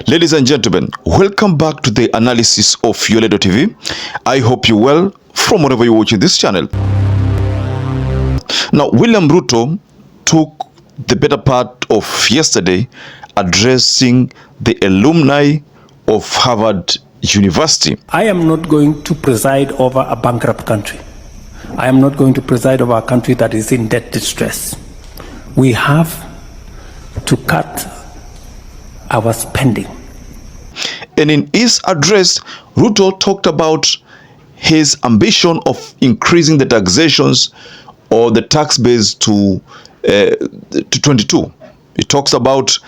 Ladies and gentlemen, welcome back to the analysis of YOLENO TV. I hope you're well from wherever you're watching this channel. Now, William Ruto took the better part of yesterday addressing the alumni of Harvard University. I am not going to preside over a bankrupt country. I am not going to preside over a country that is in debt distress. We have to cut our spending. And in his address, Ruto talked about his ambition of increasing the taxations or the tax base to 22. He talks about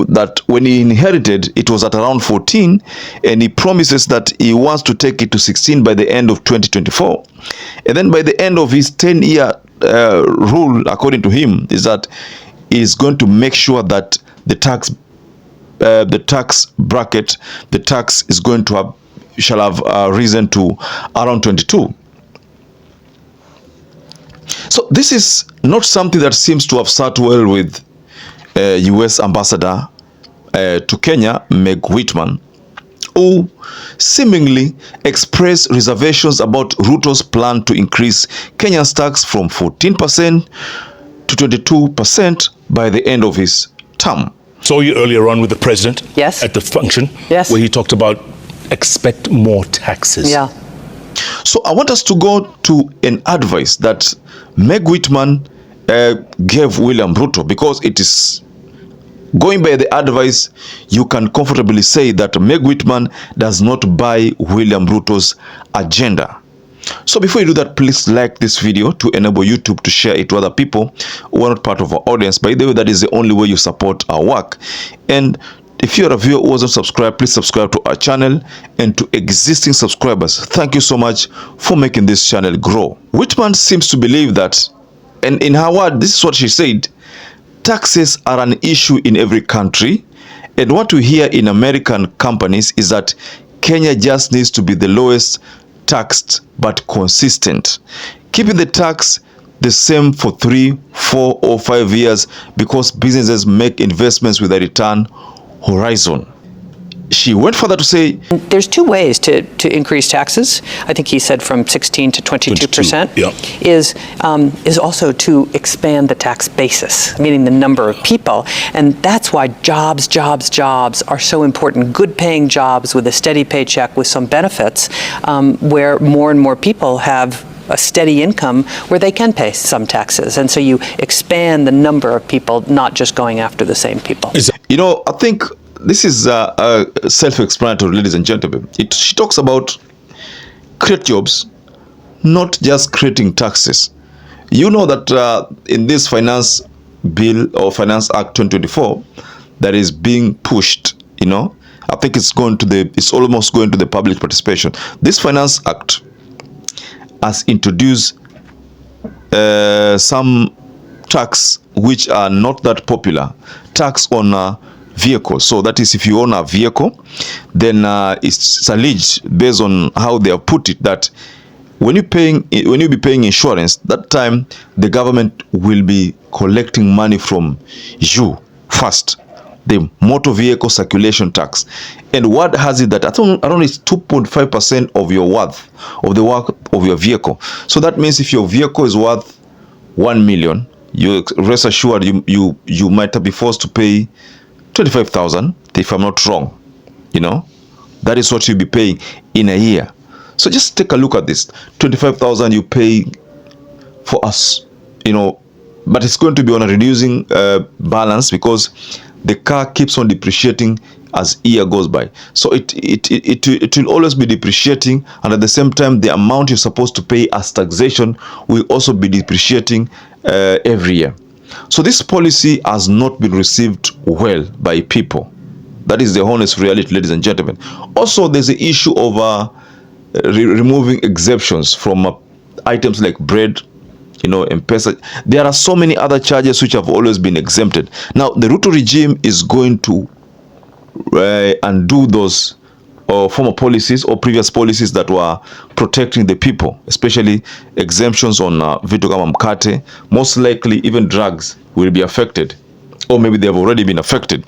that when he inherited, it was at around 14, and he promises that he wants to take it to 16 by the end of 2024. And then by the end of his 10-year rule, according to him, is that he's going to make sure that the tax bracket, the tax is going to have, shall have risen to around 22. So this is not something that seems to have sat well with U.S. Ambassador to Kenya, Meg Whitman, who seemingly expressed reservations about Ruto's plan to increase Kenya's tax from 14% to 22% by the end of his term. Saw you earlier on with the president. Yes. At the function. Yes. Where he talked about expect more taxes. Yeah. So I want us to go to an advice that Meg Whitman gave William Ruto, because it is going by the advice, you can comfortably say that Meg Whitman does not buy William Ruto's agenda. So before you do that, please like this video to enable YouTube to share it to other people who are not part of our audience. By the way, that is the only way you support our work. And if you're a viewer who hasn't subscribed, please subscribe to our channel. And to existing subscribers, thank you so much for making this channel grow. Whitman seems to believe that, and in her word, this is what she said, taxes are an issue in every country. And what we hear in American companies is that Kenya just needs to be the lowest taxed but consistent, keeping the tax the same for 3, 4 or 5 years, because businesses make investments with a return horizon. She went further to say there's two ways to increase taxes. I think he said from 16 to 22%. Yeah. Is also to expand the tax basis, meaning the number of people. And that's why jobs are so important. Good paying jobs with a steady paycheck with some benefits, where more and more people have a steady income where they can pay some taxes. And so you expand the number of people, not just going after the same people. You know, I think this is self-explanatory, ladies and gentlemen. She talks about create jobs, not just creating taxes. You know that in this finance bill or Finance Act 2024 that is being pushed, you know, I think it's almost going to the public participation. This Finance Act has introduced some tax which are not that popular. Tax on vehicles. So that is, if you own a vehicle, then it's alleged, based on how they have put it, that when you be paying insurance, that time the government will be collecting money from you first, the motor vehicle circulation tax. And what has it that around it's 2.5% of your worth of the work of your vehicle. So that means if your vehicle is worth 1 million, you rest assured you might be forced to pay 25,000, if I'm not wrong. You know, that is what you'll be paying in a year. So just take a look at this. 25,000 you pay for us, you know, but it's going to be on a reducing balance, because the car keeps on depreciating as year goes by. So it will always be depreciating, and at the same time the amount you're supposed to pay as taxation will also be depreciating every year. So this policy has not been received well by people. That is the honest reality, ladies and gentlemen. Also, there's the issue of removing exemptions from items like bread, you know, M-Pesa. There are so many other charges which have always been exempted. Now, the Ruto regime is going to undo those former policies or previous policies that were protecting the people, especially exemptions on vitu kama mkate. Most likely even drugs will be affected, or maybe they have already been affected.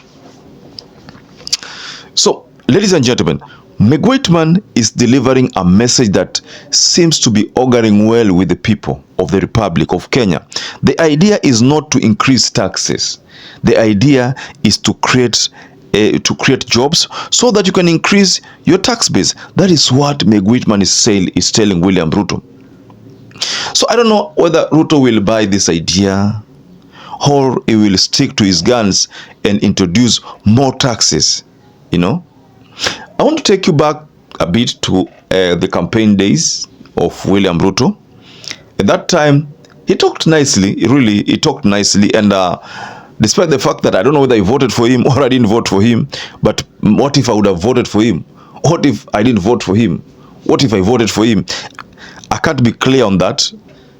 So, ladies and gentlemen, Meg Whitman is delivering a message that seems to be auguring well with the people of the Republic of Kenya. The idea is not to increase taxes. The idea is to create jobs so that you can increase your tax base. That is what Meg Whitman is telling William Ruto. So I don't know whether Ruto will buy this idea or he will stick to his guns and introduce more taxes. You know, I want to take you back a bit to the campaign days of William Ruto. At that time, he talked nicely, he talked nicely, and despite the fact that I don't know whether I voted for him or I didn't vote for him, but what if I would have voted for him? What if I didn't vote for him? What if I voted for him? I can't be clear on that,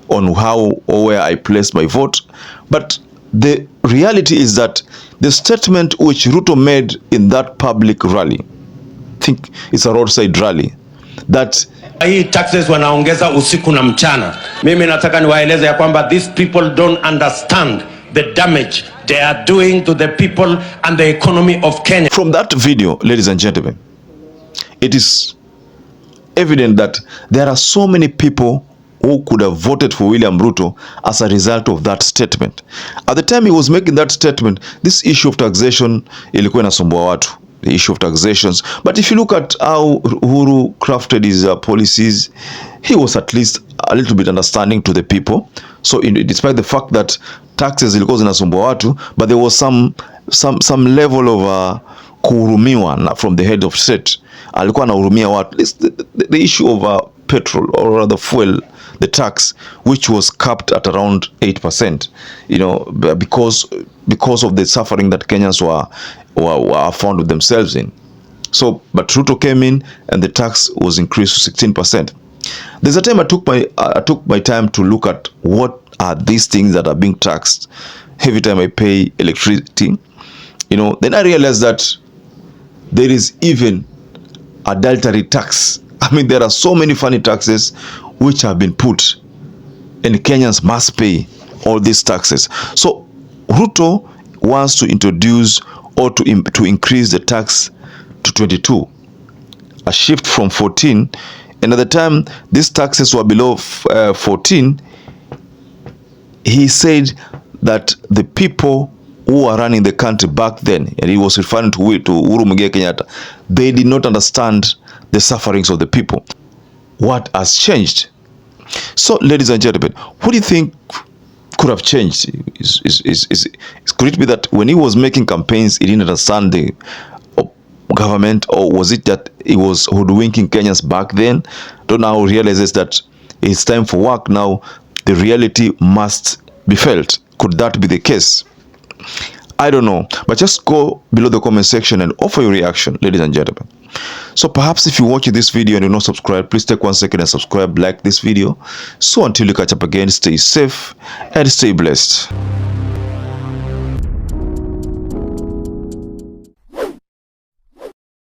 on how or where I placed my vote, but the reality is that the statement which Ruto made in that public rally, I think it's a roadside rally, that hii taxes wanaongeza usiku na mchana. Mimi nataka niwaeleze ya kwamba these people don't understand the damage they are doing to the people and the economy of Kenya. From that video, ladies and gentlemen, it is evident that there are so many people who could have voted for William Ruto as a result of that statement. At the time he was making that statement, this issue of taxation ilikuwa inasumbua watu, the issue of taxations. But if you look at how Uhuru crafted his policies, he was at least a little bit understanding to the people. So despite the fact that taxes ilikuwa zinasumbua watu, but there was some level of kuhurumiwa from the head of state. Alikuwa anahurumia watu. The issue of petrol, or rather fuel, the tax, which was capped at around 8%, you know, because of the suffering that Kenyans were found with themselves in. So, but Ruto came in and the tax was increased to 16%. There's a time I took my time to look at what are these things that are being taxed every time I pay electricity. You know, then I realized that there is even adultery tax. I mean, there are so many funny taxes which have been put, and Kenyans must pay all these taxes. So Ruto wants to introduce or to increase the tax to 22, a shift from 14. And at the time these taxes were below 14, he said that the people who are running the country back then, and he was referring to Uhuru Muigai Kenyatta, they did not understand the sufferings of the people. What has changed? So, ladies and gentlemen, what do you think could have changed? Could it be that when he was making campaigns, he didn't understand the government, or was it that he was hoodwinking Kenyans back then? Don't now realizes that it's time for work now. The reality must be felt. Could that be the case? I don't know, but just go below the comment section and offer your reaction, ladies and gentlemen. So perhaps if you watch this video and you're not subscribed, please take 1 second and subscribe, like this video. So until you catch up again, stay safe and stay blessed.